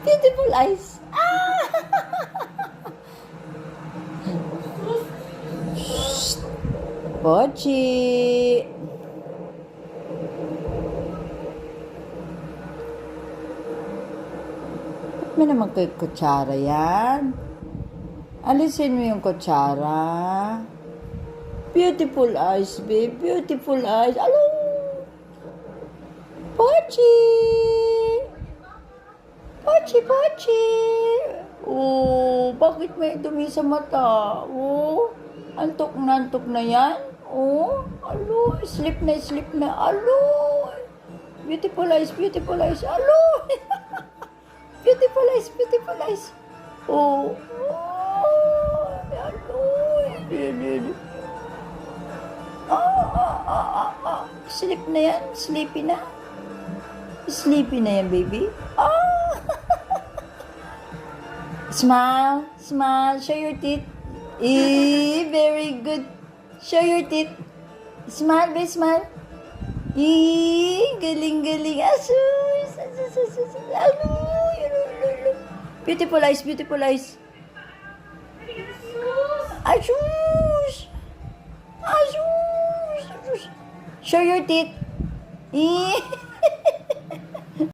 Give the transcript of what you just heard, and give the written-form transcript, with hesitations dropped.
Beautiful eyes. Pochi. Ba't may naman kay kutsara yan? Alisin mo yung kutsara. Beautiful eyes, babe. Beautiful eyes. Alo! Pochi! Pochi, Pochi! Oh, bakit may dumi sa mata? Oh, antok na yan? Oh, alo, sleep na. Alo! Beautiful eyes, beautiful eyes. Alo! Beautiful eyes, beautiful eyes. Oh, alo. Sleep na yan? Sleepy na? Sleepy na yan, baby? Smile, smile, show your teeth. Very good. Show your teeth. Smile, baby, smile. Galing. Asus. Beautiful eyes, beautiful eyes. Asus. Show your teeth.